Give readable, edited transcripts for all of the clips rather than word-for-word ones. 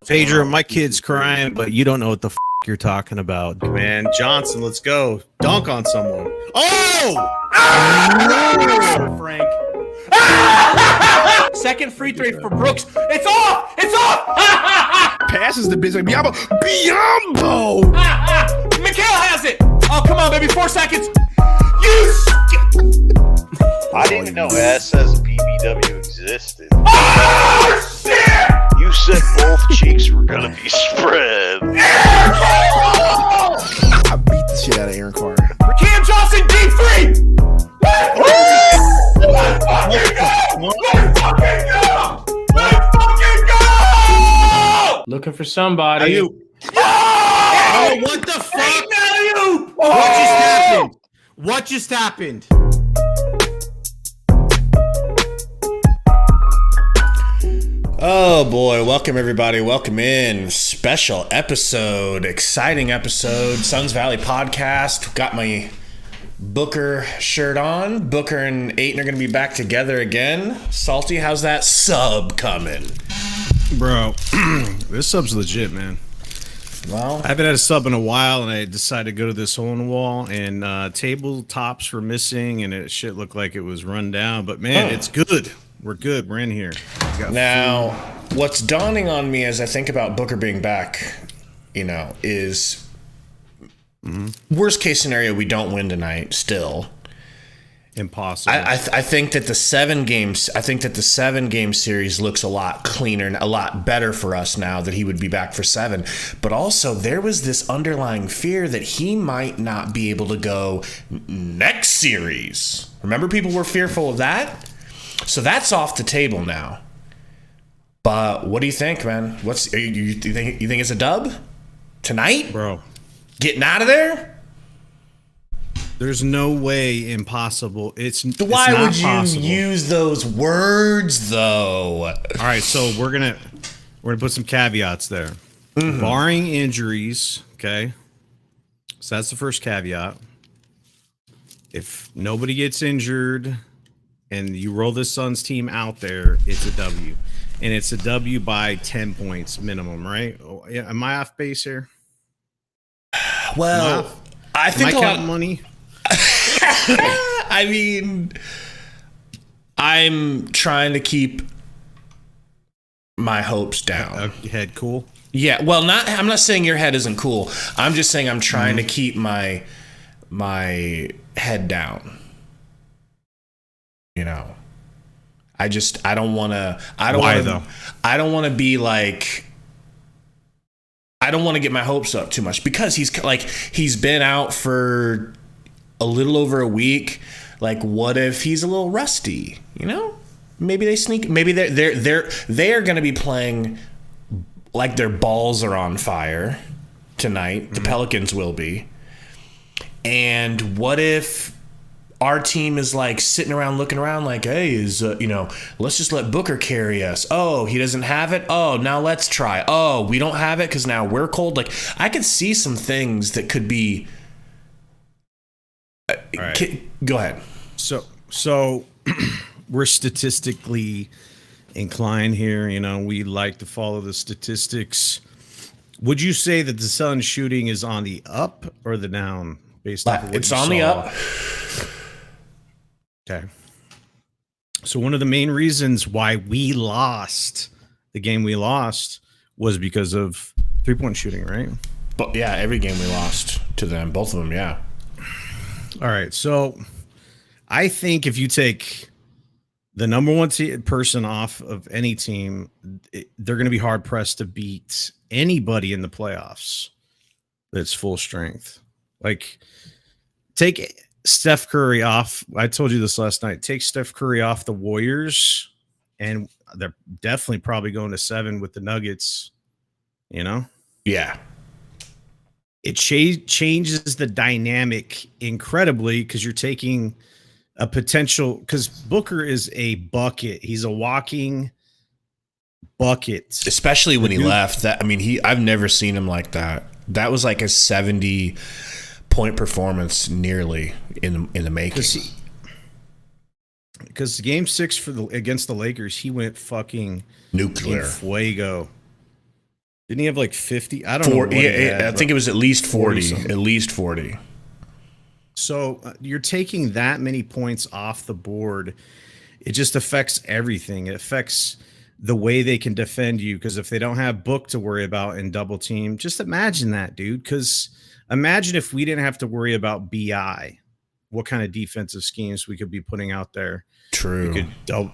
Phaedra, my kid's crying, but you don't know what the you're talking about. Man, Johnson, let's go. Dunk on someone. Oh! Frank. Second free throw for Brooks. It's off! It's off! Passes the business. Biombo! Mikhail has it! Oh, come on, baby. 4 seconds. I didn't even know SS BBW existed. Oh, shit! You said both cheeks were gonna be spread. I beat the shit out of Aaron Carter. Cam Johnson, D3! Let's fucking go! Let's fucking go! Let's fucking go! Looking for somebody. Are you? Oh, what the fuck? What just happened? What just happened? Oh boy, welcome everybody. Welcome in. Special episode, exciting episode. Suns Valley podcast. Got my Booker shirt on. Booker and Ayton are going to be back together again. Salty, how's that sub coming? Bro, this sub's legit, man. Well, I haven't had a sub in a while, and I decided to go to this hole in the wall, and tabletops were missing, and it shit looked like it was run down. But man, it's good. We're good. We're in here. Now, what's dawning on me as I think about Booker being back, is worst case scenario, we don't win tonight still. Impossible. I think that the 7-game series looks a lot cleaner and a lot better for us now that he would be back for 7. But also there was this underlying fear that he might not be able to go next series. Remember, people were fearful of that? So that's off the table now. But what do you think, man? You think it's a dub tonight, bro? Getting out of there? There's no way impossible. Why not would you possible. use those words, though? All right, so we're gonna put some caveats there. Barring injuries, okay. So that's the first caveat. If nobody gets injured and you roll the Suns team out there, it's a W. And it's a W by 10 points minimum, right? Am I off base here? Well, I think am I counting money? I mean, I'm trying to keep my hopes down. Head cool? Yeah, well, I'm not saying your head isn't cool. I'm just saying I'm trying to keep my head down. I don't want to. Why though? I don't want to be like. I don't want to get my hopes up too much because he's been out for a little over a week. Like, what if he's a little rusty? Maybe they sneak. Maybe they are going to be playing like their balls are on fire tonight. The Pelicans will be. And what if our team is like sitting around looking around like, hey, let's just let Booker carry us. Oh, he doesn't have it. Oh, now let's try. Oh, we don't have it because now we're cold. Like, I could see some things that could be. Right. Go ahead. So we're statistically inclined here. We like to follow the statistics. Would you say that the Suns shooting is on the up or the down based off of what it's you on saw? The up. Okay. So one of the main reasons why we lost the game we lost was because of 3-point shooting, right? But yeah, every game we lost to them, both of them, yeah. All right. So I think if you take the number one person off of any team, they're going to be hard pressed to beat anybody in the playoffs that's full strength. Like, take Steph Curry off. I told you this last night. Take Steph Curry off the Warriors, and they're definitely probably going to 7 with the Nuggets. Yeah. It changes the dynamic incredibly because you're taking a potential. Because Booker is a bucket. He's a walking bucket. Especially when he left. I've never seen him like that. That was like a 70-point performance nearly in the making. Because game 6 against the Lakers, he went fucking nuclear. fuego. Didn't he have like 50? I don't know. What I think it was at least 40. 40-something. At least 40. So you're taking that many points off the board. It just affects everything. It affects the way they can defend you, because if they don't have Book to worry about in double team, just imagine that, dude. Because imagine if we didn't have to worry about BI, what kind of defensive schemes we could be putting out there. True.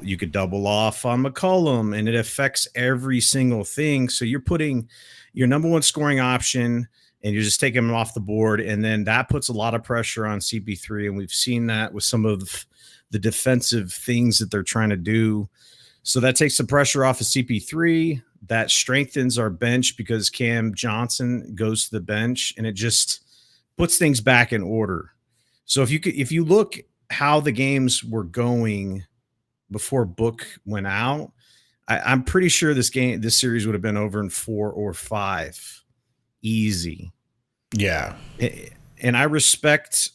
You could double off on McCollum, and it affects every single thing. So you're putting your number one scoring option, and you're just taking him off the board, and then that puts a lot of pressure on CP3, and we've seen that with some of the defensive things that they're trying to do. So that takes the pressure off of CP3. That strengthens our bench because Cam Johnson goes to the bench, and it just puts things back in order. So if you look how the games were going before Book went out, I'm pretty sure this series would have been over in 4 or 5, easy. Yeah. And I respect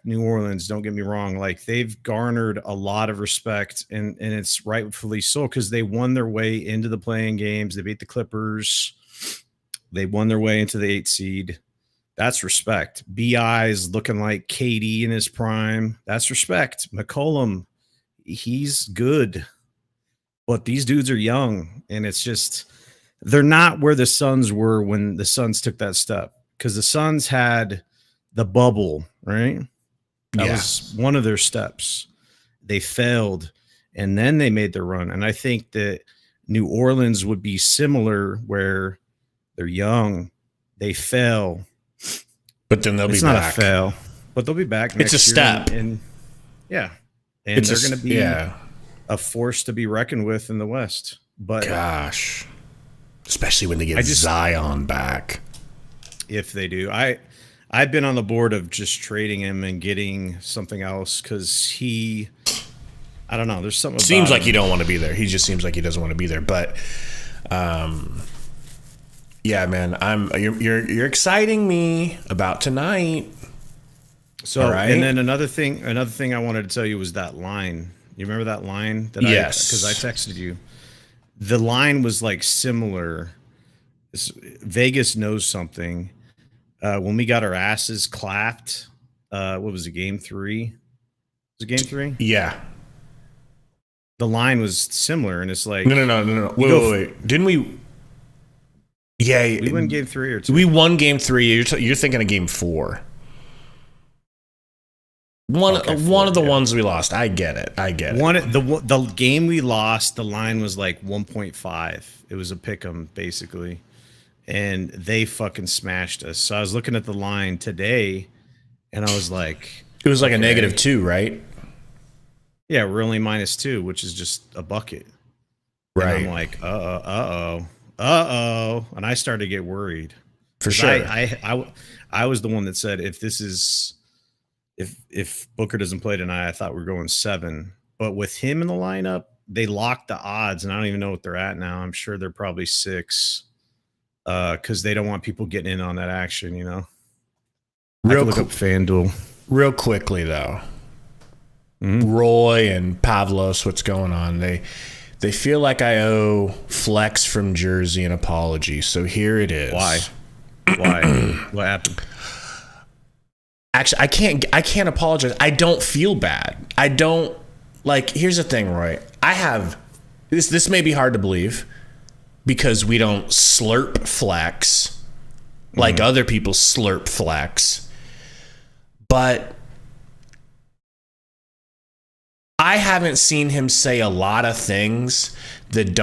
New Orleans. Don't get me wrong. Like, they've garnered a lot of respect, and it's rightfully so, because they won their way into the playing games. They beat the Clippers. They won their way into the 8 seed. That's respect. BI is looking like KD in his prime. That's respect. McCollum, he's good, but these dudes are young, and it's just they're not where the Suns were when the Suns took that step, because the Suns had the bubble, right? That was one of their steps. They failed, and then they made their run. And I think that New Orleans would be similar, where they're young, they fail, but then they'll be back. It's not a fail, but they'll be back next year. It's a step. And they're going to be a force to be reckoned with in the West. But gosh, especially when they get Zion back. If they do. I've been on the board of just trading him and getting something else, because I don't know. There's something about seems like him. he don't want to be there. He just seems like he doesn't want to be there. But, yeah, man, you're exciting me about tonight. So, right. And then another thing I wanted to tell you was that line. You remember that line? Yes. Because I texted you. The line was like similar. Vegas knows something. When we got our asses clapped, what was it, game 3? Was it game 3? Yeah. The line was similar, and it's like no. Wait. Didn't we? Yeah, we won game 3 or 2. We won game 3. You're thinking of game 4. One of the ones we lost. I get it. The game we lost, the line was like 1.5. It was a pick'em basically, and they fucking smashed us. So I was looking at the line today, and I was like, it was like a -2, right? Yeah, we're only -2, which is just a bucket. Right. And I'm like, and I started to get worried. For sure. I was the one that said, if Booker doesn't play tonight, I thought we were going 7. But with him in the lineup, they locked the odds, and I don't even know what they're at now. I'm sure they're probably 6, because they don't want people getting in on that action, you know. I can look up FanDuel. Real quickly, though. Mm-hmm. Roy and Pavlos, what's going on? They feel like I owe Flex from Jersey an apology, so here it is. Why? What happened? Actually, I can't apologize. I don't feel bad. I don't, like, here's the thing, Roy. I have this may be hard to believe, because we don't slurp Flex like other people slurp Flex. But I haven't seen him say a lot of things that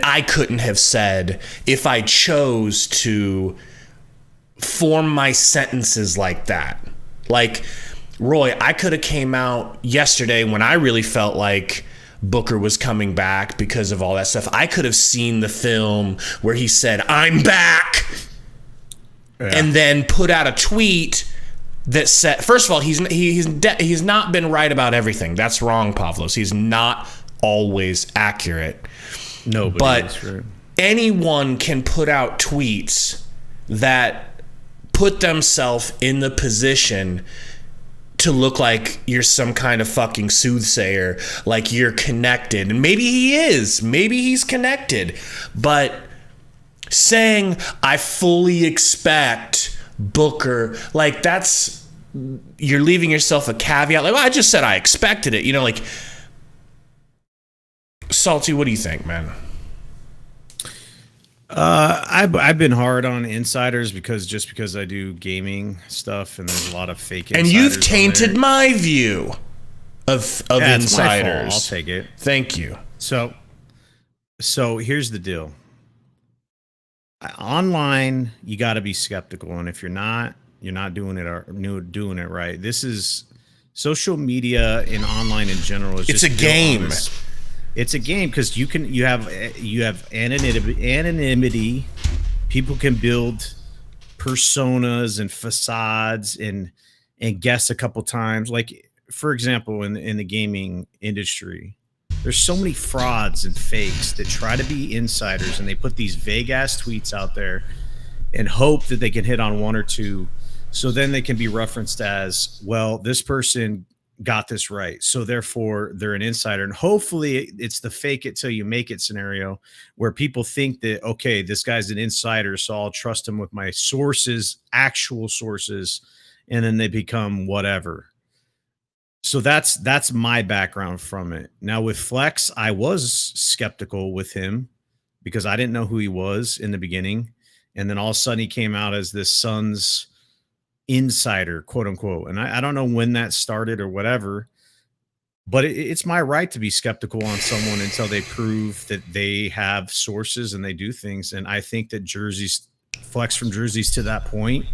I couldn't have said if I chose to form my sentences like that. Like, Roy, I could have came out yesterday when I really felt like Booker was coming back because of all that stuff. I could have seen the film where he said, "I'm back," and then put out a tweet that said, first of all, he's not been right about everything. That's wrong, Pavlos. He's not always accurate. Nobody but is, right? Anyone can put out tweets that put themselves in the position to look like you're some kind of fucking soothsayer, like you're connected. And maybe he is. Maybe he's connected. But saying I fully expect Booker, like that's, you're leaving yourself a caveat. Like, well, I just said I expected it. You know, like, Salty, what do you think, man? I've been hard on insiders because I do gaming stuff and there's a lot of fake insiders. And you've tainted my view of Yeah, it's my fault. insiders. I'll take it. Thank you. So here's the deal. Online, you got to be skeptical, and if you're not doing it right. This is social media and online in general. It's a game. It's a game because you have anonymity. People can build personas and facades and guess a couple times. Like, for example, in the gaming industry, there's so many frauds and fakes that try to be insiders, and they put these vague ass tweets out there and hope that they can hit on one or two. So then they can be referenced as, well, this person got this right, so therefore they're an insider. And hopefully it's the fake it till you make it scenario where people think that, okay, this guy's an insider, so I'll trust him with my sources, actual sources, and then they become whatever. So that's my background from it. Now with Flex, I was skeptical with him because I didn't know who he was in the beginning, and then all of a sudden he came out as this Suns insider, quote unquote. And I don't know when that started or whatever, but it's my right to be skeptical on someone until they prove that they have sources and they do things. And I think that Flex from Jerseys to that point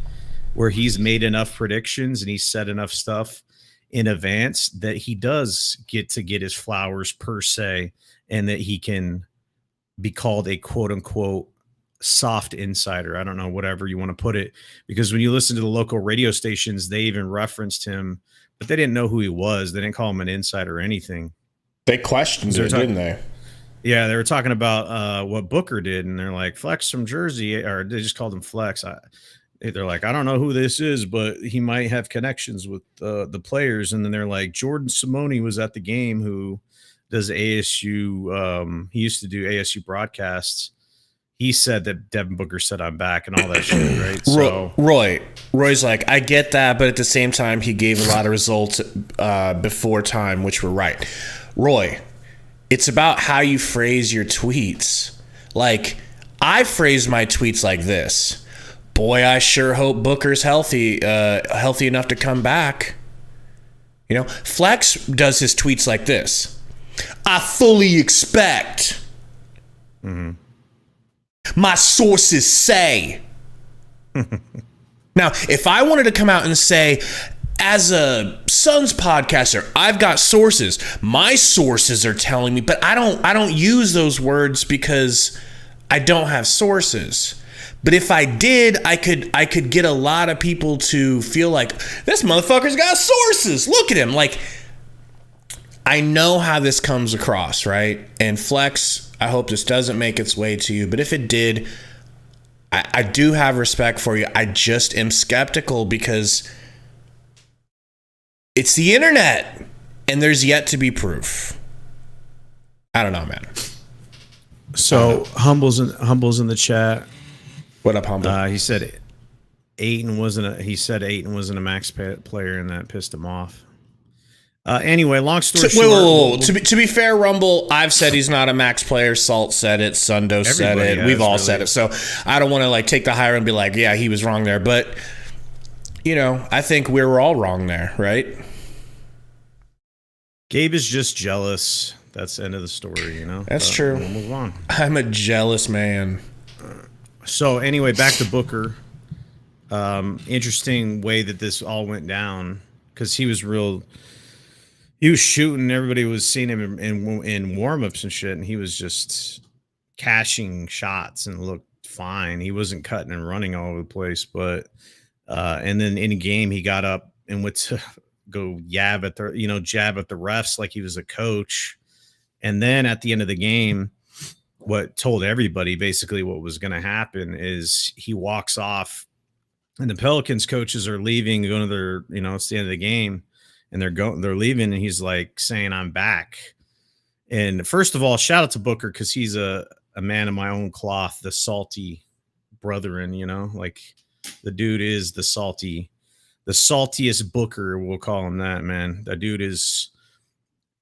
where he's made enough predictions and he's said enough stuff in advance that he does get his flowers per se, and that he can be called a quote unquote soft insider. I don't know, whatever you want to put it, because when you listen to the local radio stations, they even referenced him, but they didn't know who he was. They didn't call him an insider or anything. They questioned it, didn't they? Yeah, they were talking about what Booker did, and they're like, Flex from Jersey, or they just called him Flex. They're like, I don't know who this is, but he might have connections with the players. And then they're like, Jordan Simone was at the game, who does ASU. He used to do ASU broadcasts. He said that Devin Booker said I'm back and all that shit, right? So Roy's like, I get that, but at the same time, he gave a lot of results before time, which were right. Roy, it's about how you phrase your tweets. Like, I phrase my tweets like this: boy, I sure hope Booker's healthy enough to come back. You know, Flex does his tweets like this: I fully expect. Mm-hmm. My sources say. Now, if I wanted to come out and say, as a Suns podcaster, I've got sources. My sources are telling me, but I don't use those words because I don't have sources. But if I did, I could get a lot of people to feel like this motherfucker's got sources. Look at him. Like, I know how this comes across, right? And Flex, I hope this doesn't make its way to you, but if it did, I do have respect for you. I just am skeptical because it's the internet and there's yet to be proof. I don't know, man. So Humble's in the chat. What up, Humble? He said Ayton wasn't a max player, and that pissed him off. Anyway, long story short. To be fair, Rumble, I've said he's not a max player. Salt said it. Sundo said it. We've all said it. So I don't want to like take the higher and be like, yeah, he was wrong there. But, you know, I think we were all wrong there, right? Gabe is just jealous. That's the end of the story, you know? That's true. We'll move on. I'm a jealous man. So anyway, back to Booker. Interesting way that this all went down, because he was shooting. Everybody was seeing him in warm-ups and shit, and he was just cashing shots and looked fine. He wasn't cutting and running all over the place, but and then in a game he got up and went to go jab at the refs like he was a coach. And then at the end of the game, what told everybody basically what was going to happen is he walks off, and the Pelicans coaches are leaving, going to their, it's the end of the game, and they're leaving, and he's like saying, I'm back. And first of all, shout out to Booker, because he's a a man of my own cloth, the salty brethren, you know, like the dude is the saltiest Booker. We'll call him that, man. That dude is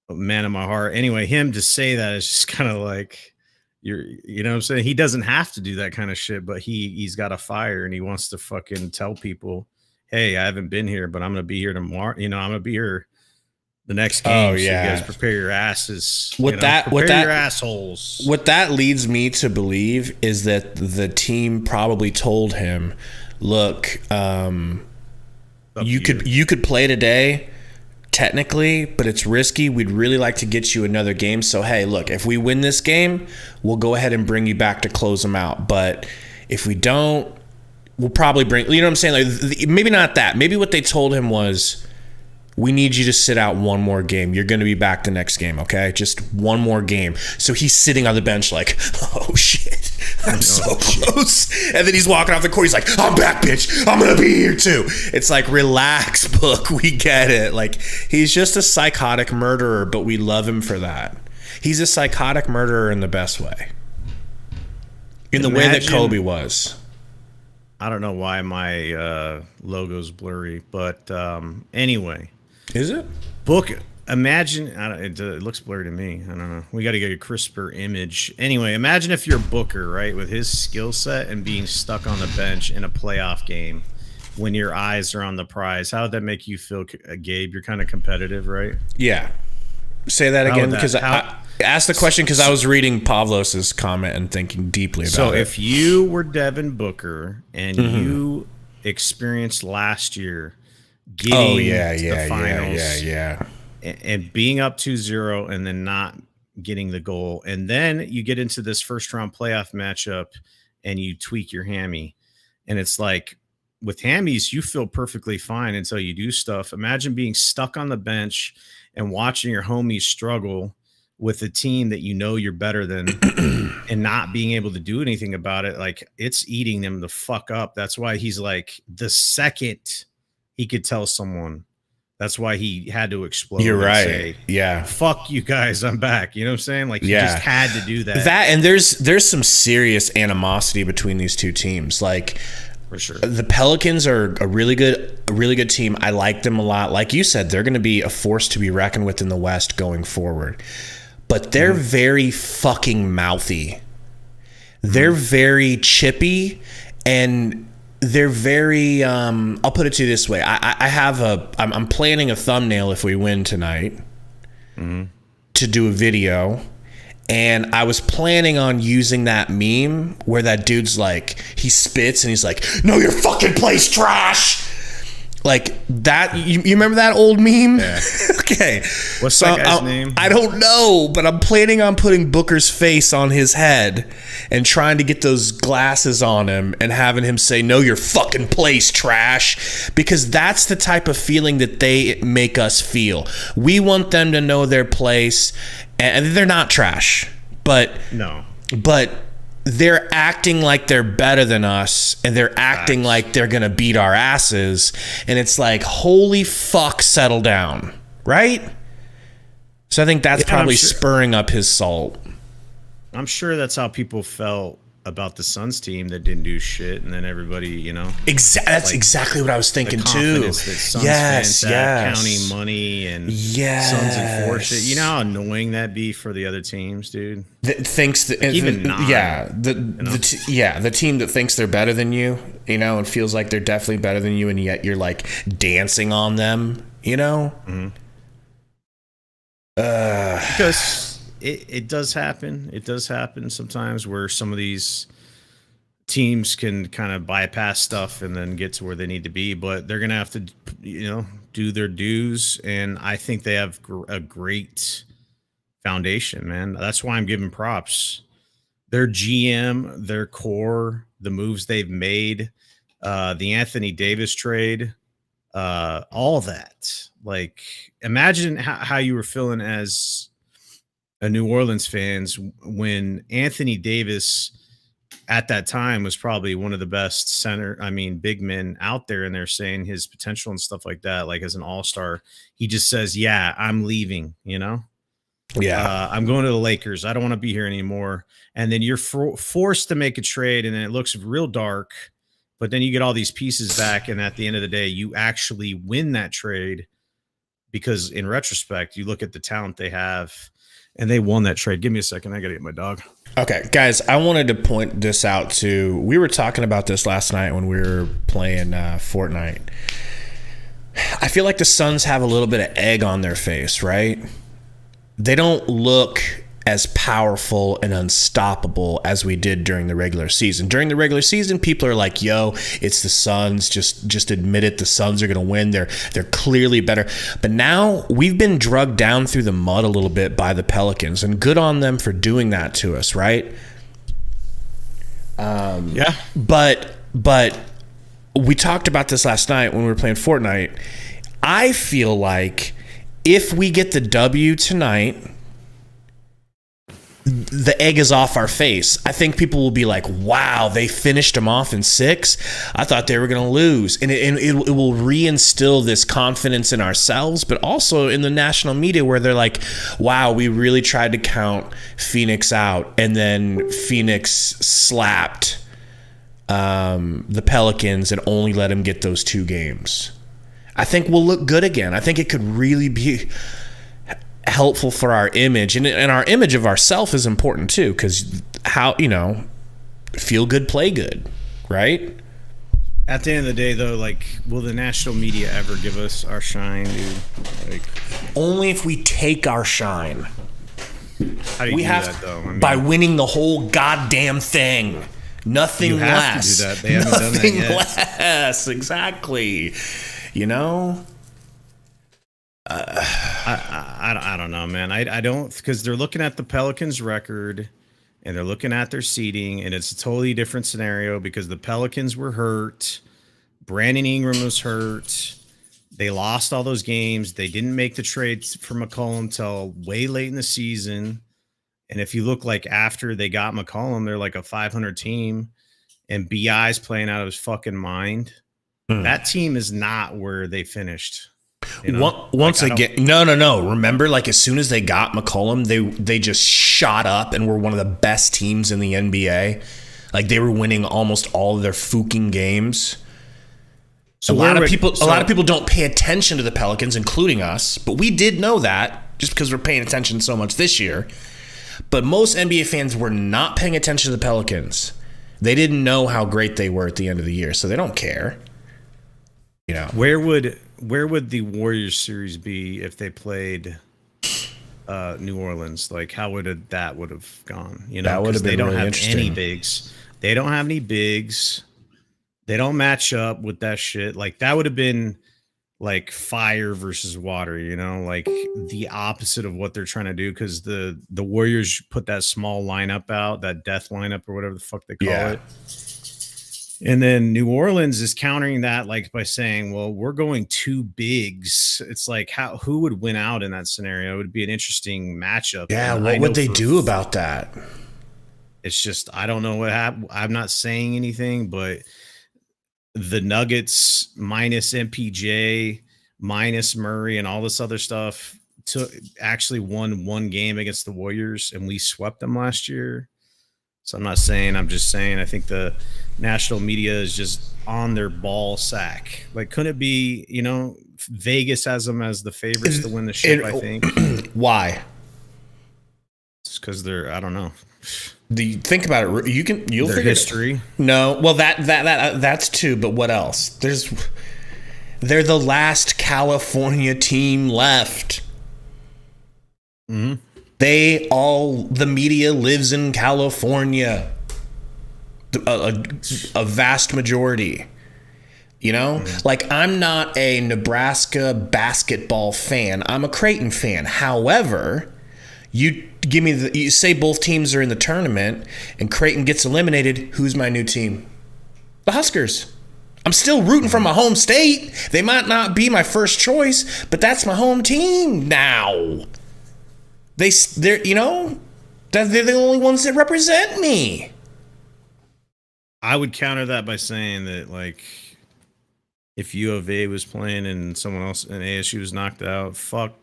a man of my heart. Anyway, him to say that is just kind of like, you know what I'm saying? He doesn't have to do that kind of shit, but he's got a fire and he wants to fucking tell people, hey, I haven't been here, but I'm going to be here tomorrow. You know, I'm going to be here the next game. Oh, yeah. So you guys prepare your asses. Your assholes. What that leads me to believe is that the team probably told him, look, you could play today technically, but it's risky. We'd really like to get you another game. So, hey, look, if we win this game, we'll go ahead and bring you back to close them out. But if we don't, we'll probably bring, you know what I'm saying? Like, maybe not that. Maybe what they told him was, we need you to sit out one more game. You're going to be back the next game, okay? Just one more game. So he's sitting on the bench like, oh, shit. I'm so close. And then he's walking off the court. He's like, I'm back, bitch. I'm going to be here, too. It's like, relax, Book. We get it. Like, he's just a psychotic murderer, but we love him for that. He's a psychotic murderer in the best way. In the way that Kobe was. I don't know why my logo's blurry, but anyway. Is it? Book. Imagine. It looks blurry to me. I don't know. We got to get a crisper image. Anyway, imagine if you're Booker, right, with his skill set and being stuck on the bench in a playoff game when your eyes are on the prize. How would that make you feel, Gabe? You're kind of competitive, right? Yeah. Say that again, because I asked the question because I was reading Pavlos's comment and thinking deeply about it. So if you were Devin Booker and you experienced last year getting to the finals and being up 2-0 and then not getting the goal, and then you get into this first round playoff matchup and you tweak your hammy, and it's like with hammies you feel perfectly fine until you do stuff. Imagine being stuck on the bench and watching your homies struggle with a team that you know you're better than and not being able to do anything about it. Like, it's eating them the fuck up. That's why he's like, the second he could tell someone, that's why he had to explode. You're right. Say, yeah. Fuck you guys, I'm back. You know what I'm saying? Like, he just had to do that. And there's some serious animosity between these two teams. Like, for sure. The Pelicans are a really good team. I like them a lot. Like you said, they're going to be a force to be reckoned with in the West going forward. But they're very fucking mouthy. They're very chippy, and they're very I'll put it to you this way. I'm planning a thumbnail if we win tonight to do a video. And I was planning on using that meme where that dude's like, he spits and he's like, no, your fucking place trash. Like that. You remember that old meme? Yeah. Okay. What's that guy's name? I don't know, but I'm planning on putting Booker's face on his head and trying to get those glasses on him and having him say, no, your fucking place trash. Because that's the type of feeling that they make us feel. We want them to know their place. And they're not trash, but they're acting like they're better than us, and they're acting like they're gonna beat our asses, and it's like, holy fuck, settle down, right? So I think that's probably spurring up his salt. I'm sure that's how people felt about the Suns team that didn't do shit, and then everybody, you know, that's exactly what I was thinking too. That Suns fans had counting money and Suns enforce it. You know how annoying that'd be for the other teams, dude. The team that thinks they're better than you, you know, and feels like they're definitely better than you, and yet you're like dancing on them, you know. Because it does happen. It does happen sometimes where some of these teams can kind of bypass stuff and then get to where they need to be, but they're going to have to, you know, do their dues. And I think they have a great foundation, man. That's why I'm giving props. Their GM, their core, the moves they've made, the Anthony Davis trade, all that. Like, imagine how you were feeling as a New Orleans fans when Anthony Davis at that time was probably one of the best big men out there, and they're saying his potential and stuff like that. Like, as an all-star, he just says, yeah, I'm leaving, you know? Yeah. I'm going to the Lakers. I don't want to be here anymore. And then you're forced to make a trade, and then it looks real dark. But then you get all these pieces back, and at the end of the day, you actually win that trade because, in retrospect, you look at the talent they have, and they won that trade. Give me a second. I got to get my dog. Okay, guys, I wanted to point this out too. We were talking about this last night when we were playing Fortnite. I feel like the Suns have a little bit of egg on their face, right? They don't look as powerful and unstoppable as we did during the regular season. During the regular season, people are like, yo, it's the Suns. Just admit it. The Suns are going to win. They're clearly better. But now we've been drugged down through the mud a little bit by the Pelicans, and good on them for doing that to us, right? Yeah. But we talked about this last night when we were playing Fortnite. I feel like if we get the W tonight, the egg is off our face. I think people will be like, wow, they finished them off in 6. I thought they were going to lose. And it will reinstill this confidence in ourselves, but also in the national media where they're like, wow, we really tried to count Phoenix out. And then Phoenix slapped the Pelicans and only let them get those 2 games. I think we'll look good again. I think it could really be helpful for our image, and our image of ourselves is important too, because how, feel good, play good, right? At the end of the day, though, like, will the national media ever give us our shine, dude? Like, only if we take our shine. how do you We do have that, though? I mean, by winning the whole goddamn thing. Nothing you have less. to do that. They haven't done that Nothing yet. less. Exactly. I don't know, man. I don't, because they're looking at the Pelicans record and they're looking at their seeding, and it's a totally different scenario because the Pelicans were hurt. Brandon Ingram was hurt. They lost all those games. They didn't make the trades for McCollum until way late in the season. And if you look like after they got McCollum, they're like a 500 team, and BI's playing out of his fucking mind. That team is not where they finished. Once again, no. Remember, like, as soon as they got McCollum, they just shot up and were one of the best teams in the NBA. Like, they were winning almost all of their fucking games. So a lot of people don't pay attention to the Pelicans, including us, but we did know that just because we're paying attention so much this year. But most NBA fans were not paying attention to the Pelicans. They didn't know how great they were at the end of the year, so they don't care. Where would the Warriors series be if they played New Orleans? Like, how would that would have gone? That would have been they don't really have interesting. any bigs. They don't have any bigs. They don't match up with that shit. Like, that would have been like fire versus water, like the opposite of what they're trying to do, because the Warriors put that small lineup out, that death lineup or whatever the fuck they call it. And then New Orleans is countering that, like, by saying, well, we're going 2 bigs. It's like, who would win out in that scenario? It would be an interesting matchup. Yeah, And what would they do about that? It's just, I don't know what happened. I'm not saying anything, but the Nuggets minus MPJ, minus Murray, and all this other stuff actually won 1 game against the Warriors, and we swept them last year. So I'm just saying I think the national media is just on their ball sack. Like, couldn't it be, Vegas has them as the favorites to win the ship, I think. Why? It's because they're, I don't know. Think about it. You'll Their figure history. No, well that's too. But what else? They're the last California team left. Mm-hmm. The media lives in California. A vast majority. Like, I'm not a Nebraska basketball fan. I'm a Creighton fan. However, you say both teams are in the tournament and Creighton gets eliminated. Who's my new team? The Huskers. I'm still rooting for my home state. They might not be my first choice, but that's my home team now. They're the only ones that represent me. I would counter that by saying that, like, if U of A was playing and someone else and ASU was knocked out, fuck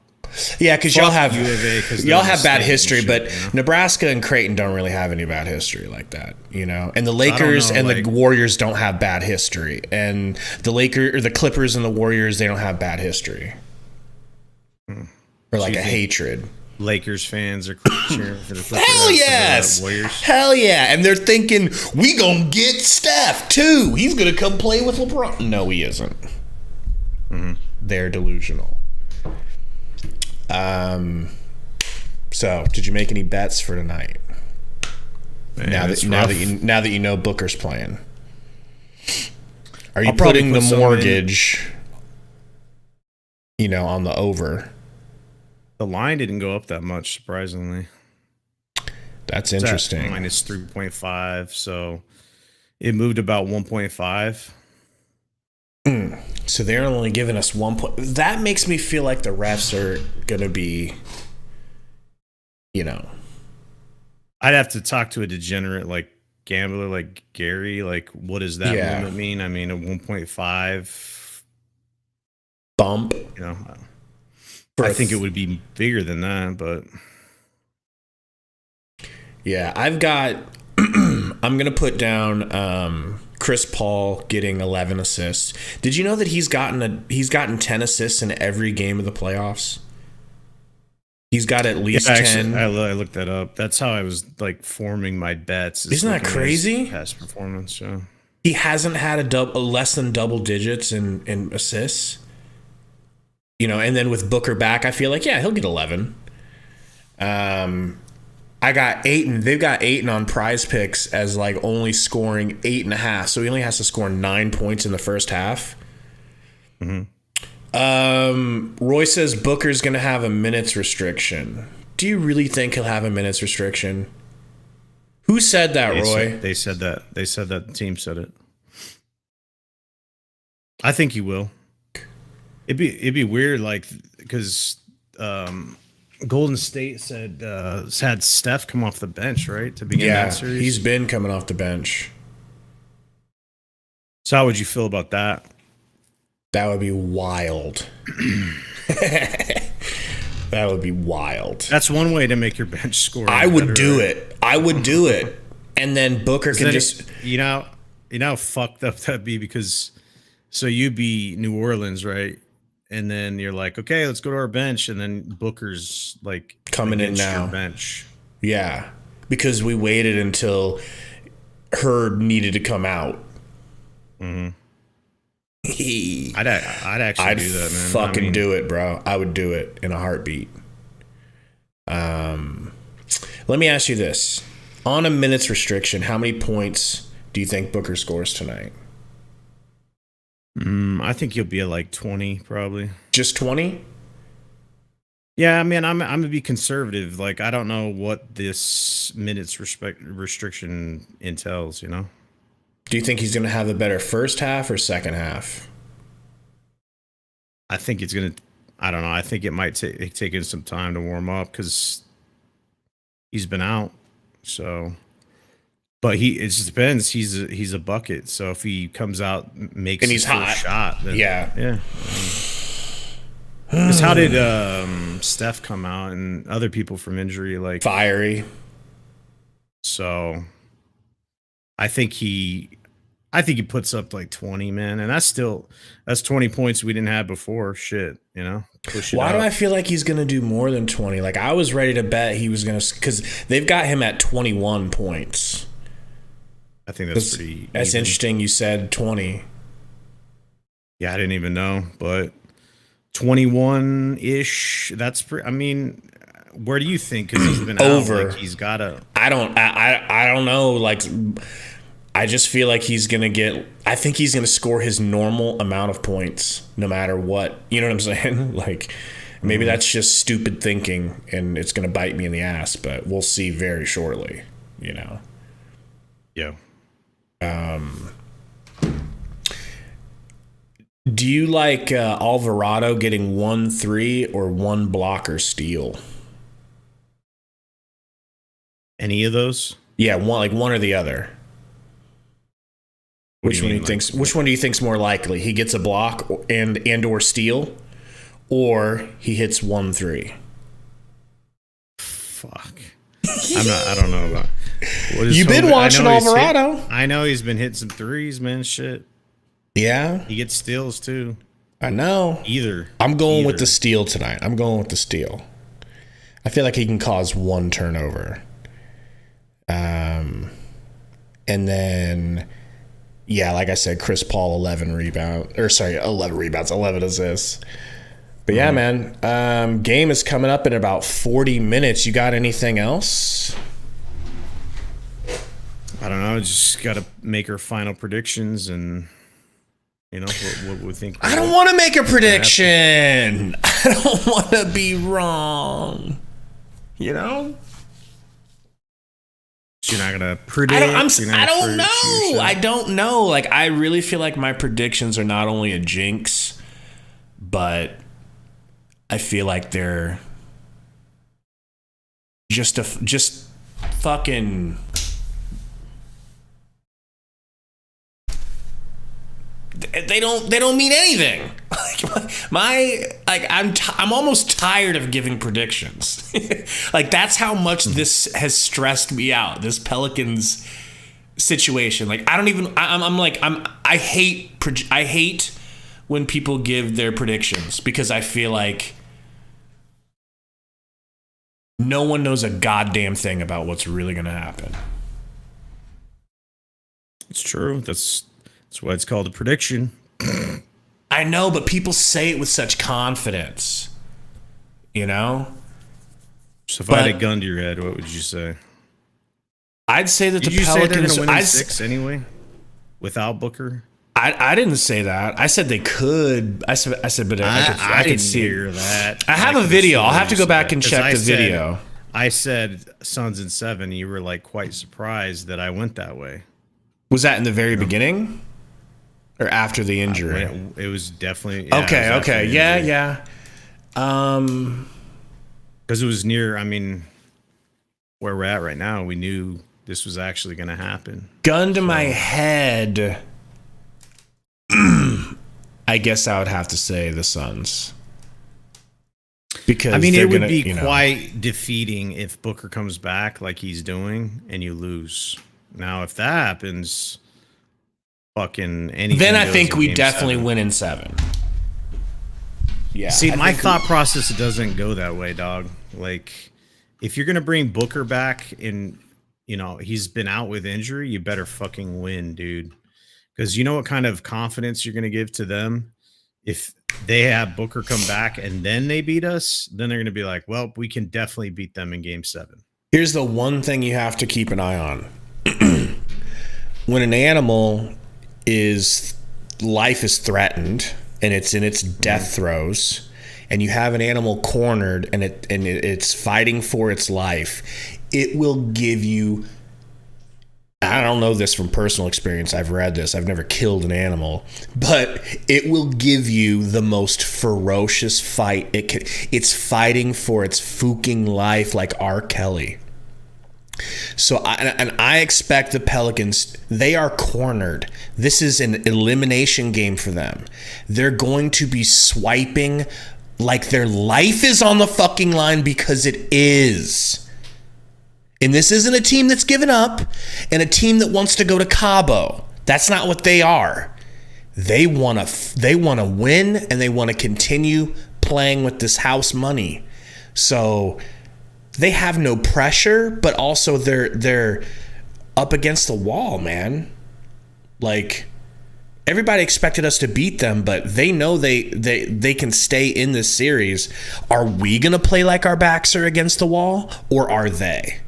Yeah, because y'all have U of A 'cause y'all they're have bad state and history, shit, but you know? Nebraska and Creighton don't really have any bad history like that, you know. And the Lakers know, and like- the Warriors don't have bad history, and the Clippers and the Warriors, they don't have bad history, or like you a think- hatred. Lakers fans are cheering for the Clippers. Hell for the yes, Warriors. hell yeah, and they're thinking we gonna get Steph too. He's gonna come play with LeBron. No, he isn't. They're delusional. So, did you make any bets for tonight? Man, Now it's that rough. you know Booker's playing, are you I'll probably putting the put some mortgage, on the over? The line didn't go up that much, surprisingly. That's It's at interesting. minus 3.5, so it moved about 1.5. So they're only giving us 1 point. That makes me feel like the refs are gonna be, I'd have to talk to a degenerate like gambler like Gary. Like, what does that Yeah. limit mean? I mean, a 1.5. bump. I think it would be bigger than that, but Yeah, I've got. I'm gonna put down Chris Paul getting 11 assists. Did you know that he's gotten 10 assists in every game of the playoffs? He's got at least 10. I looked that up. That's how I was like forming my bets. Isn't that looking at his crazy? Past performance, yeah. He hasn't had a less than double digits in assists. And then with Booker back, I feel like, yeah, he'll get 11. I got Ayton. They've got Ayton on Prize Picks as like only scoring 8.5, so he only has to score 9 points in the first half. Roy says Booker's going to have a minutes restriction. Do you really think he'll have a minutes restriction? Who said that, Roy? They said that. They said that. The team said it. I think he will. It'd be weird, like, because Golden State said had Steph come off the bench, right, to begin Yeah, that series. he's been coming off the bench. So how would you feel about that? That would be wild. That would be wild. That's one way to make your bench score. I would do it. I would do it. And then Booker can just... you know how fucked up that'd be, because so you'd be New Orleans, right? And then you're like, okay, let's go to our bench, and then Booker's like Coming in against now. your bench. Yeah. Because we waited until Herb needed to come out. I'd actually do that, man. Fucking do it, bro. I would do it in a heartbeat. Let me ask you this. On a minutes restriction, how many points do you think Booker scores tonight? I think he'll be at like 20, probably. Just 20? Yeah, I mean, I'm gonna be conservative. Like, I don't know what this minutes restriction entails. Do you think he's going to have a better first half or second half? I think it's gonna. I don't know. I think it might take him some time to warm up because he's been out. So, but it just depends. He's a bucket. So if he comes out, makes And he's his first hot. shot, then, Yeah. Because how did Steph come out and other people from injury like Fiery. So I think he puts up like 20, man, and that's 20 points we didn't have before. Shit, Push it Why do up. I feel like he's going to do more than 20? Like, I was ready to bet he was going to, because they've got him at 21 points. I think that's pretty. That's even. interesting. You said 20. Yeah, I didn't even know, but 21-ish. That's pretty. I mean, where do you think? Because he's been Over. out, like he's got to. I don't know. Like, I just feel like he's going to get, I think he's going to score his normal amount of points no matter what. You know what I'm saying? Like, maybe that's just stupid thinking and it's going to bite me in the ass, but we'll see very shortly, Yeah. Do you like Alvarado getting 1-3 or 1 block or steal? Any of those? Yeah, one or the other. What Which do you one mean, which one do you think's more likely? He gets a block and or steal, or he hits 1-3. Fuck. I don't know about. You've been watching Alvarado. I know he's been hitting some threes, man. Shit. Yeah. He gets steals too. I know. I'm going with the steal tonight. I'm going with the steal. I feel like he can cause one turnover. And then, yeah, like I said, Chris Paul 11 rebounds, 11 assists. But yeah, man, game is coming up in about 40 minutes. You got anything else? I don't know. Just got to make our final predictions and. What we think. I don't want to make a prediction. I don't want to be wrong. You're not gonna predict. I don't know. I don't know. Like, I really feel like my predictions are not only a jinx, but I feel like they're just fucking. They don't mean anything. I'm almost tired of giving predictions. Like, that's how much this has stressed me out. This Pelicans situation. Like, I hate when people give their predictions, because I feel like no one knows a goddamn thing about what's really going to happen. It's true. That's why it's called a prediction. I know, but people say it with such confidence. So if I had a gun to your head, what would you say? I'd say that Did the you Pelicans. say they're going to win in 6 anyway, without Booker? I didn't say that. I said they could. I said, but I could see hear that. I have a video. I'll have to go back and check the video. I said Suns in 7. You were like quite surprised that I went that way. Was that in the very beginning? Or after the injury? It was definitely. Yeah, okay. Yeah. Because it was near, where we're at right now, we knew this was actually going to happen. Gun to my head, I guess I would have to say the Suns. Because it would be quite defeating if Booker comes back like he's doing and you lose. Now, if that happens, fucking anything. Then I think we definitely win in 7. Yeah. See, my thought process doesn't go that way, dog. Like, if you're gonna bring Booker back and he's been out with injury, you better fucking win, dude. Because you know what kind of confidence you're gonna give to them if they have Booker come back and then they beat us. Then they're gonna be like, well, we can definitely beat them in Game 7. Here's the one thing you have to keep an eye on. When an animal life is threatened and it's in its death throes, and you have an animal cornered and it's fighting for its life, it will give you, I don't know this from personal experience, I've read this, I've never killed an animal, but it will give you the most ferocious fight. It's fighting for its fucking life like R. Kelly. So I expect the Pelicans, they are cornered. This is an elimination game for them. They're going to be swiping like their life is on the fucking line, because it is. And this isn't a team that's given up and a team that wants to go to Cabo. That's not what they are. They want to win, and they want to continue playing with this house money. So they have no pressure, but also they're up against the wall, man. Like, everybody expected us to beat them, but they know they can stay in this series. Are we going to play like our backs are against the wall, or are they?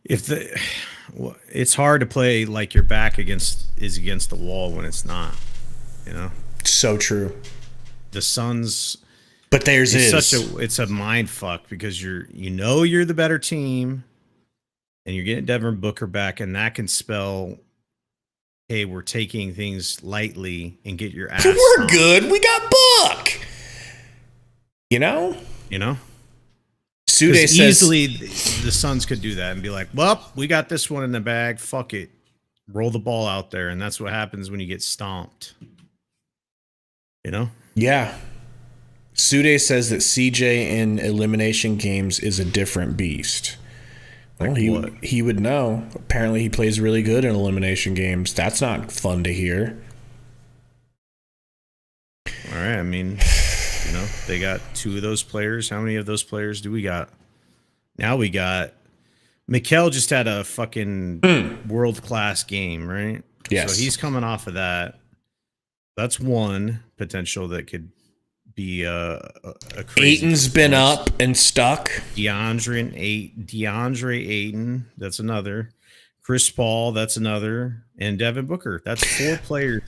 It's hard to play like your back is against the wall when it's not, So true. The Suns. But theirs is it's a mind fuck, because you're the better team, and you're getting Devin Booker back, and that can spell, hey, we're taking things lightly and get your ass. We're good. We got Book. Sude says easily the Suns could do that and be like, well, we got this one in the bag. Fuck it. Roll the ball out there, and that's what happens when you get stomped. Yeah. Sude says that CJ in elimination games is a different beast. Well, he would know. Apparently, he plays really good in elimination games. That's not fun to hear. All right. I mean, they got 2 of those players. How many of those players do we got? Now we got Mikal just had a fucking world-class game, right? Yes. So he's coming off of that. That's one potential that could be a crazy. Aiton's been up and stuck. DeAndre Ayton, that's another. Chris Paul, that's another. And Devin Booker, that's 4 players.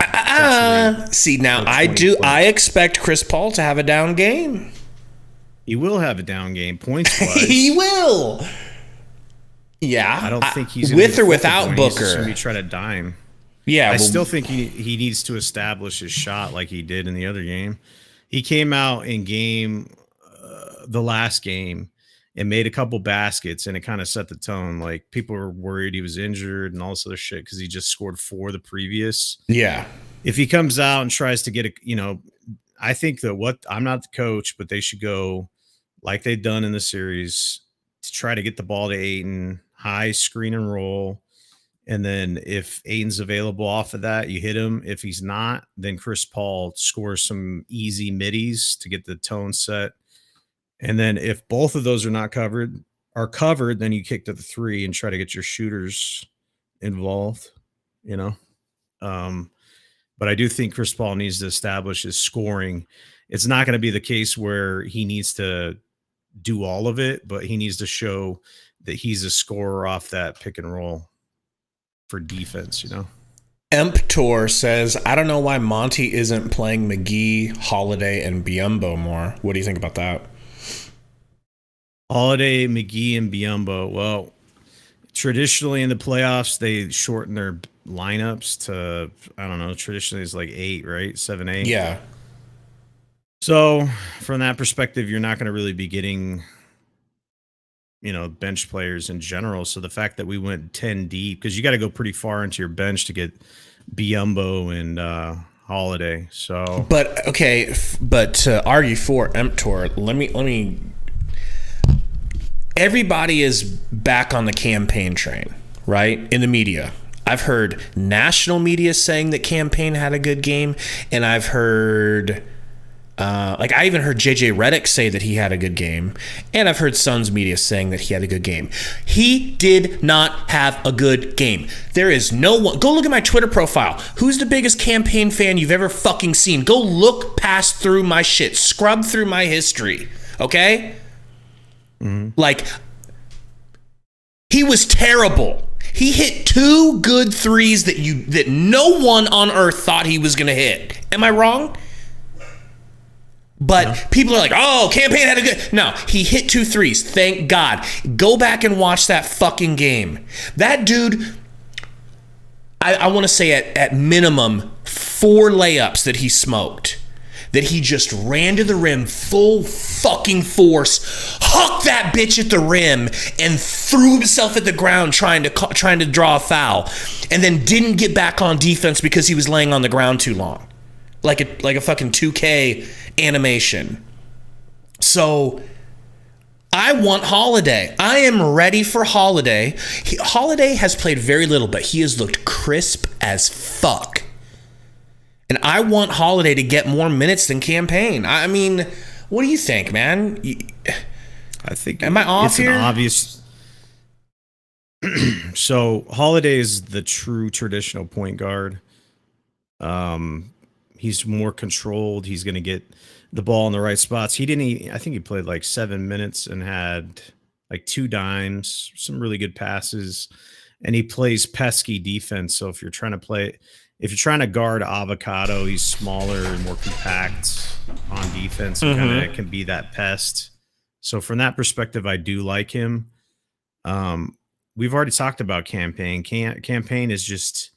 See, now I expect Chris Paul to have a down game. He will have a down game, points wise. He will. Yeah. I don't think he's with or without Booker. He's going to try to dime. Yeah. I still think he needs to establish his shot like he did in the other game. He came out in the last game and made a couple baskets, and it kind of set the tone. Like, people were worried he was injured and all this other shit because he just scored 4 the previous. Yeah. If he comes out and tries to get I think that I'm not the coach, but they should go like they've done in the series to try to get the ball to Ayton, high screen and roll. And then if Aiton's available off of that, you hit him. If he's not, then Chris Paul scores some easy middies to get the tone set. And then if both of those are covered, then you kick to the 3 and try to get your shooters involved, But I do think Chris Paul needs to establish his scoring. It's not going to be the case where he needs to do all of it, but he needs to show that he's a scorer off that pick and roll for defense, Emptor says, I don't know why Monty isn't playing McGee, Holiday, and Biyombo more. What do you think about that? Holiday, McGee, and Biyombo. Well, traditionally in the playoffs, they shorten their lineups to, I don't know, traditionally it's like 8, right? 7, 8. Yeah. So from that perspective, you're not going to really be getting, bench players in general. So the fact that we went 10 deep, because you got to go pretty far into your bench to get Biyombo and Holiday. So, but to argue for Emptor, let me. Everybody is back on the campaign train, right? In the media. I've heard national media saying that Campaign had a good game, and I've heard, I even heard JJ Redick say that he had a good game, and I've heard Suns media saying that he had a good game. He did not have a good game. There is no one. Go look at my Twitter profile. Who's the biggest Campaign fan you've ever fucking seen? Go look past through my shit. Scrub through my history, okay? Mm-hmm. He was terrible. He hit 2 good threes that no one on earth thought he was going to hit. Am I wrong? But people are like, oh, Campaign had a good... No, he hit 2 threes. Thank God. Go back and watch that fucking game. That dude, I want to say at minimum 4 layups that he smoked. That he just ran to the rim full fucking force, hucked that bitch at the rim, and threw himself at the ground trying to draw a foul, and then didn't get back on defense because he was laying on the ground too long, like a fucking 2K animation. So I want Holiday. I am ready for Holiday. Holiday has played very little, but he has looked crisp as fuck. And I want Holiday to get more minutes than Campaign. I mean, what do you think, man? I think am I off here? An obvious. So Holiday is the true traditional point guard. He's more controlled. He's going to get the ball in the right spots. I think he played like 7 minutes and had like 2 dimes, some really good passes, and he plays pesky defense. So if you're trying to guard Avocado, he's smaller and more compact on defense and kind of can be that pest. So from that perspective, I do like him. We've already talked about Campaign. Campaign is just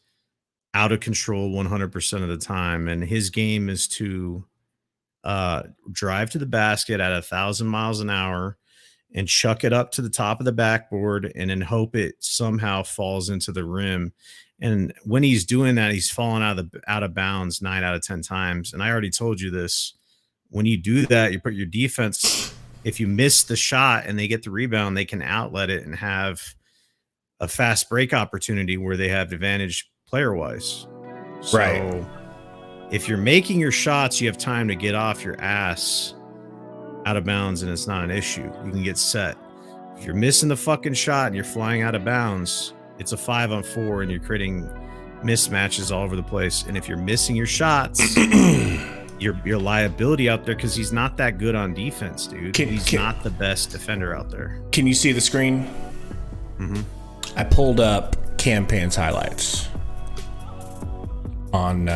out of control 100% of the time, and his game is to drive to the basket at 1,000 miles an hour and chuck it up to the top of the backboard and then hope it somehow falls into the rim. And when he's doing that, he's falling out of bounds 9 out of 10 times. And I already told you this. When you do that, you put your defense. If you miss the shot and they get the rebound, they can outlet it and have a fast break opportunity where they have advantage player wise. So Right. if you're making your shots, you have time to get off your ass out of bounds and it's not an issue. You can get set. If you're missing the fucking shot and you're flying out of bounds, it's a 5-on-4 and you're creating mismatches all over the place. And if you're missing your shots, your liability out there, because he's not that good on defense, dude. He's not the best defender out there. Can you see the screen? Mm-hmm. I pulled up Campaign's highlights on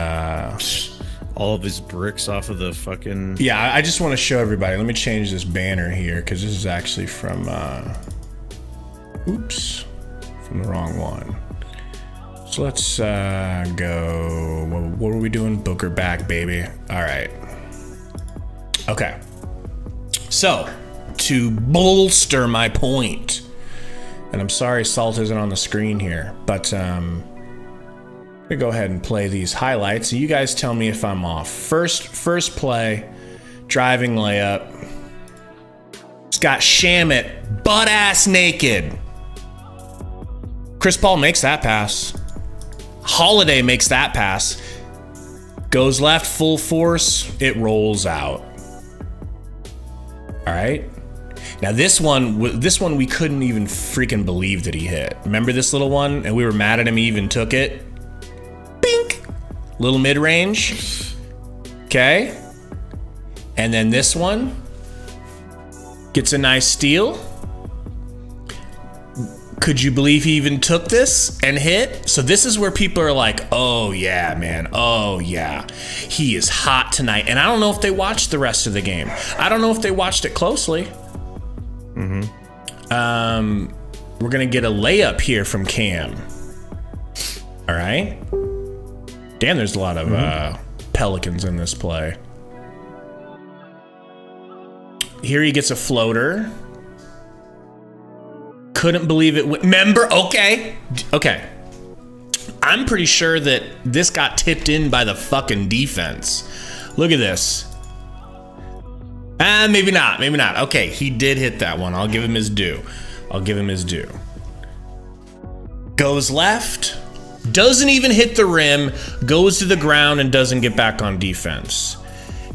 all of his bricks off of the fucking. Yeah, I just want to show everybody. Let me change this banner here because this is actually from oops, from the wrong one. So let's go. What are we doing? Booker back, baby. All right. Okay. So, to bolster my point, and I'm sorry Salt isn't on the screen here, but I'm gonna go ahead and play these highlights. You guys tell me if I'm off. First play, driving layup. Scott Shamit, butt ass naked. Chris Paul makes that pass. Holiday makes that pass. Goes left, full force. It rolls out. All right. Now this one we couldn't even freaking believe that he hit. Remember this little one? And we were mad at him. He even took it. Bink. Little mid-range. Okay. And then this one gets a nice steal. Could you believe he even took this and hit? So this is where people are like, oh yeah, man. Oh yeah. He is hot tonight. And I don't know if they watched the rest of the game. I don't know if they watched it closely. Mm-hmm. We're going to get a layup here from Cam. All right. Damn, there's a lot of Pelicans in this play. Here he gets a floater. Couldn't believe it. Remember? Okay. I'm pretty sure that this got tipped in by the fucking defense. Look at this. Maybe not. Okay, he did hit that one. I'll give him his due. Goes left. Doesn't even hit the rim. Goes to the ground and doesn't get back on defense.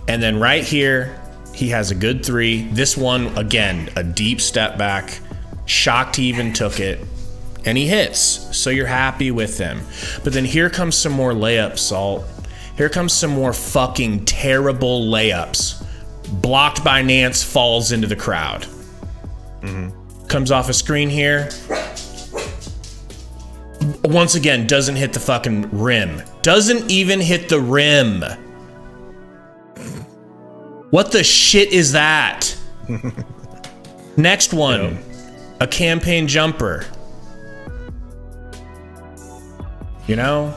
And then right here, he has a good three. This one, again, a deep step back. Shocked he even took it. And he hits. So you're happy with him. But then here comes some more layups, Salt. Here comes some more fucking terrible layups. Blocked by Nance, falls into the crowd. Mm-hmm. Comes off a screen here. Once again, doesn't hit the fucking rim. Doesn't even hit the rim. What the shit is that? Next one. Yep. A campaign jumper. You know,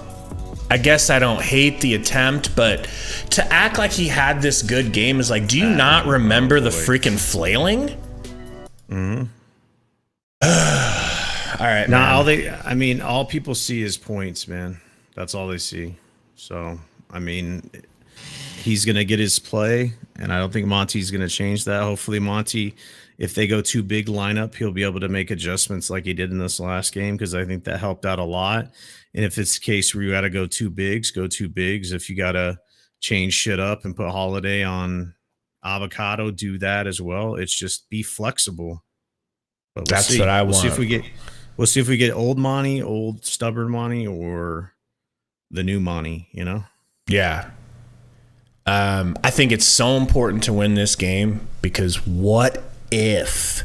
I guess I don't hate the attempt, but to act like he had this good game is like, do you not remember the freaking flailing? Mm-hmm. All right, man. All people see is points, man. That's all they see. So, I mean, he's going to get his play, and I don't think Monty's going to change that. Hopefully, Monty, if they go too big lineup, he'll be able to make adjustments like he did in this last game, because I think that helped out a lot. And if it's the case where you got to go two bigs, go two bigs. If you got to change shit up and put Holiday on Avocado, do that as well. It's just be flexible. But that's what I want. We'll see if we get old Monty, old stubborn Monty, or the new Monty, you know? Yeah. I think it's so important to win this game, because what if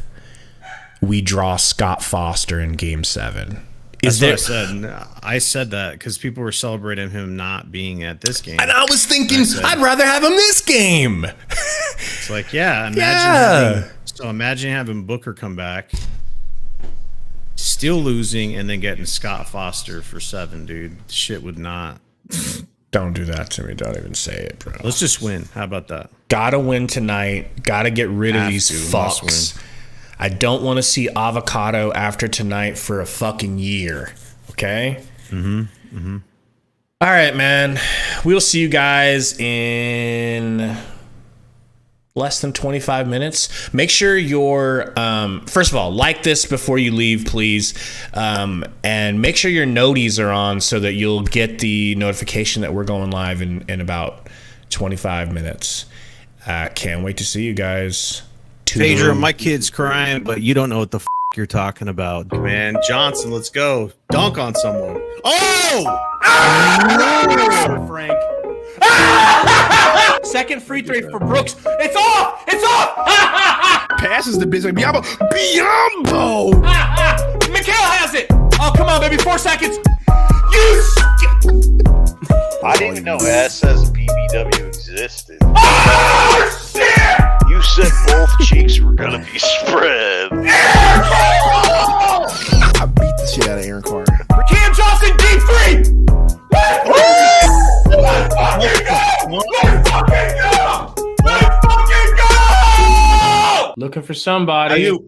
we draw Scott Foster in Game 7? That's what I said. I said that because people were celebrating him not being at this game. And I was thinking, I'd rather have him this game. It's like, yeah. Imagine having Booker come back, still losing, and then getting Scott Foster for 7, dude. Shit would not. Don't do that to me. Don't even say it, bro. Let's just win. How about that? Gotta win tonight. Gotta get rid of these fucks. I don't want to see Avocado after tonight for a fucking year. Okay? All right, man. We'll see you guys in less than 25 minutes. Make sure you're, first of all, like this before you leave, please. And make sure your noties are on so that you'll get the notification that we're going live in about 25 minutes. Can't wait to see you guys. Phaedra, my kid's crying, but you don't know what the you're talking about. Man, Johnson, let's go. Dunk on someone. Oh! Frank. Second free throw for Brooks. It's off! It's off! Passes the bitch like Biombo. Mikhail has it! Oh, come on, baby. 4 seconds. I didn't even know SSBBW existed. Oh, shit! You said both cheeks were gonna be spread. I beat the shit out of Aaron Carter. Cam Johnson, deep three! Let's fucking go! Let's fucking go! Let's fucking go! Looking for somebody. Oh,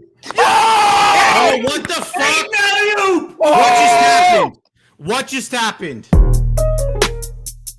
what the fuck? What just happened? What just happened?